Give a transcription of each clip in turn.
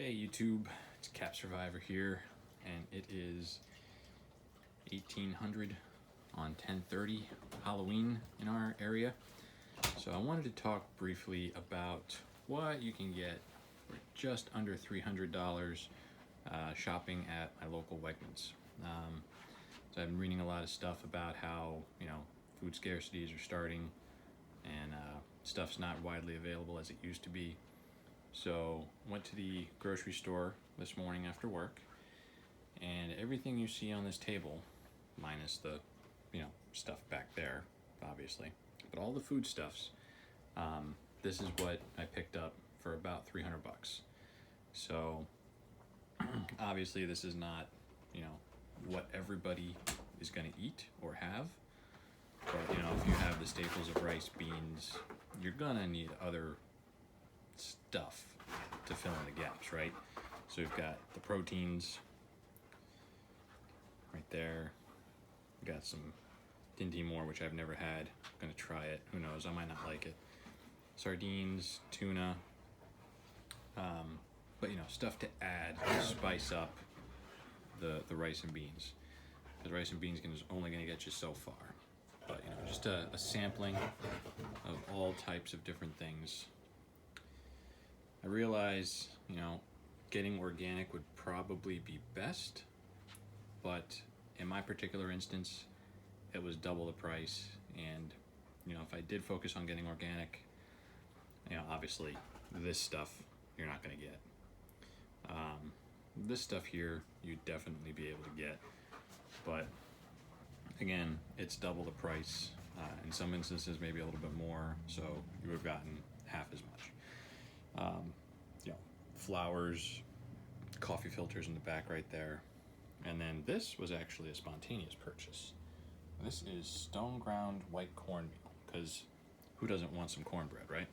Hey YouTube, it's Cap Survivor here, and it is 1800 on 10/30 Halloween in our area. So I wanted to talk briefly about what you can get for just under $300 shopping at my local Wegmans. So I've been reading a lot of stuff about how, food scarcities are starting and stuff's not widely available as it used to be. So went to the grocery store this morning after work, and everything you see on this table, minus the stuff back there obviously, but all the foodstuffs, this is what I picked up for about 300 bucks. So obviously this is not what everybody is going to eat or have, but if you have the staples of rice, beans, you're gonna need other stuff to fill in the gaps, right? So we've got the proteins right there. We got some Dinty Moore, which I've never had. I'm gonna try it. Who knows? I might not like it. Sardines, tuna, but stuff to add, to spice up the rice and beans. The rice and beans is only gonna get you so far. But just a sampling of all types of different things. I realize, getting organic would probably be best, but in my particular instance, it was double the price. And, if I did focus on getting organic, obviously this stuff you're not going to get. This stuff here you'd definitely be able to get, but again, it's double the price. In some instances, maybe a little bit more, so you would have gotten half as much. Flowers, coffee filters in the back right there. And then this was actually a spontaneous purchase. This is stone ground white cornmeal, because who doesn't want some cornbread, right?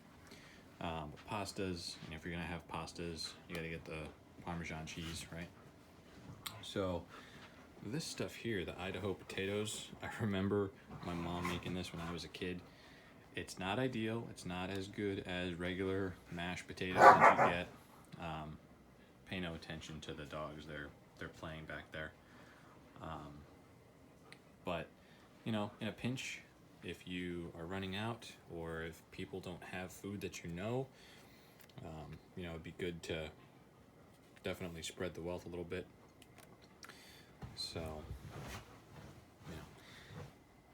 Pastas, and if you're gonna have pastas, you gotta get the Parmesan cheese, right? So this stuff here, the Idaho potatoes, I remember my mom making this when I was a kid. It's not ideal. It's not as good as regular mashed potatoes that you get. Pay no attention to the dogs. They're playing back there. But in a pinch, if you are running out or if people don't have food that it'd be good to definitely spread the wealth a little bit. So,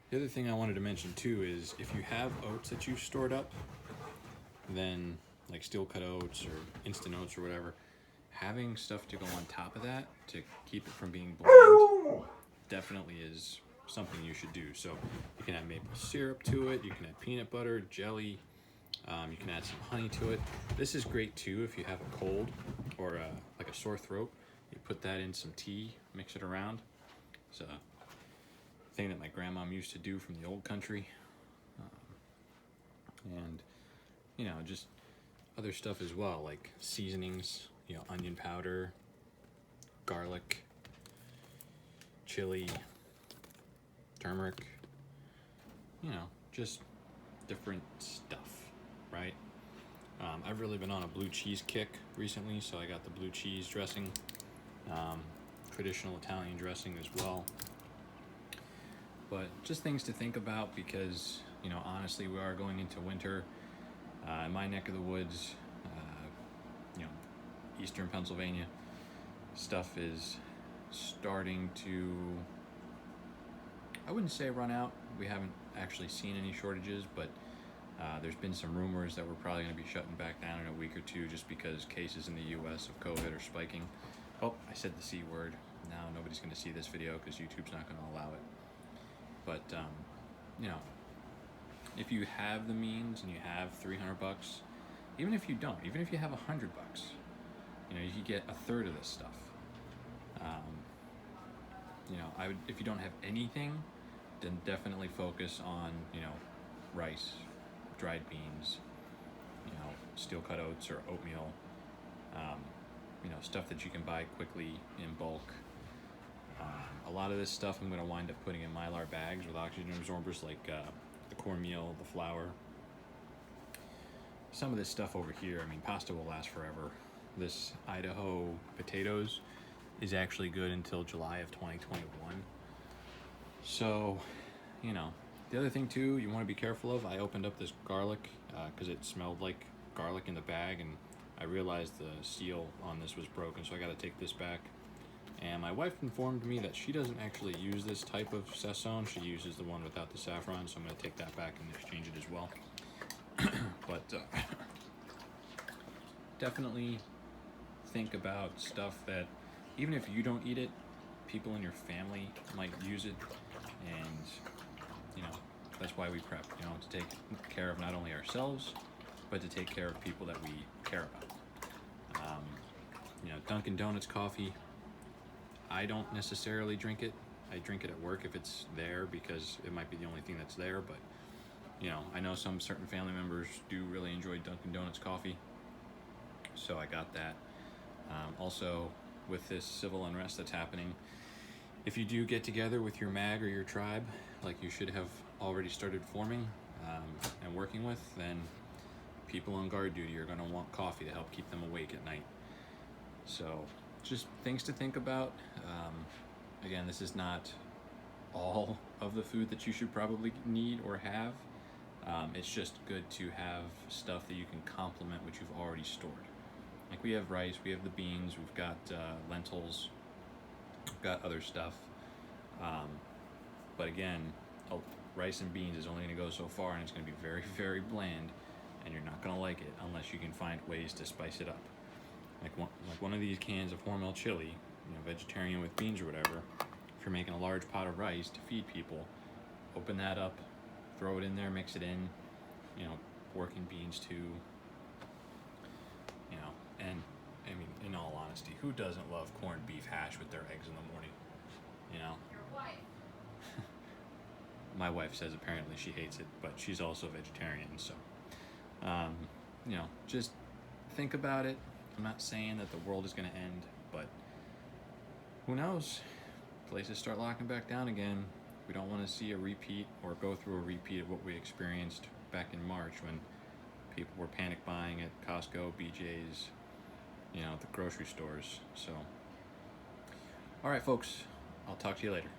the other thing I wanted to mention too is if you have oats that you've stored up, then like steel cut oats or instant oats or whatever, having stuff to go on top of that to keep it from being bland definitely is something you should do. So you can add maple syrup to it, you can add peanut butter, jelly, you can add some honey to it. This is great too if you have a cold or like a sore throat. You put that in some tea, mix it around. It's a thing that my grandmom used to do from the old country. And just other stuff as well, like seasonings, onion powder, garlic, chili, turmeric, just different stuff, right? I've really been on a blue cheese kick recently, so I got the blue cheese dressing, traditional Italian dressing as well. But just things to think about because, honestly, we are going into winter. In my neck of the woods, eastern Pennsylvania, stuff is starting to, I wouldn't say run out. We haven't actually seen any shortages, but there's been some rumors that we're probably going to be shutting back down in a week or two just because cases in the U.S. of COVID are spiking. Oh, I said the C word. Now nobody's going to see this video because YouTube's not going to allow it. But, if you have the means and you have 300 bucks, even if you don't, even if you have 100 bucks, you could get a third of this stuff. If you don't have anything, then definitely focus on, rice, dried beans, steel cut oats or oatmeal, stuff that you can buy quickly in bulk. A lot of this stuff I'm going to wind up putting in Mylar bags with oxygen absorbers, like the cornmeal, the flour. Some of this stuff over here, pasta will last forever. this Idaho potatoes is actually good until July of 2021. So, you know, the other thing too, you want to be careful of, I opened up this garlic because it smelled like garlic in the bag, and I realized the seal on this was broken, so I got to take this back. And my wife informed me that she doesn't actually use this type of sazon. She uses the one without the saffron, so I'm going to take that back and exchange it as well. But definitely think about stuff that, even if you don't eat it, people in your family might use it. And, you know, that's why we prep, you know, to take care of not only ourselves, but to take care of people that we care about. You know, Dunkin' Donuts coffee, I don't necessarily drink it. I drink it at work if it's there because it might be the only thing that's there, but you know, I know some certain family members do really enjoy Dunkin' Donuts coffee, so I got that. Also, with this civil unrest that's happening, if you do get together with your mag or your tribe, like you should have already started forming and working with, then people on guard duty are going to want coffee to help keep them awake at night. So just things to think about. Again, this is not all of the food that you should probably need or have. It's just good to have stuff that you can complement what you've already stored. Like we have rice, we have the beans, we've got lentils, we've got other stuff. But again, rice and beans is only going to go so far, and it's going to be very, very bland, and you're not going to like it unless you can find ways to spice it up. Like one of these cans of Hormel chili, you know, vegetarian with beans or whatever. If you're making a large pot of rice to feed people, open that up, throw it in there, mix it in. You know, working beans too. You know, and I mean, in all honesty, who doesn't love corned beef hash with their eggs in the morning? You know. Your wife. My wife says apparently she hates it, but she's also vegetarian, so you know, just think about it. I'm not saying that the world is going to end, but who knows? Places start locking back down again. We don't want to see a repeat or go through a repeat of what we experienced back in March when people were panic buying at Costco, BJ's, you know, the grocery stores. So, all right, folks, I'll talk to you later.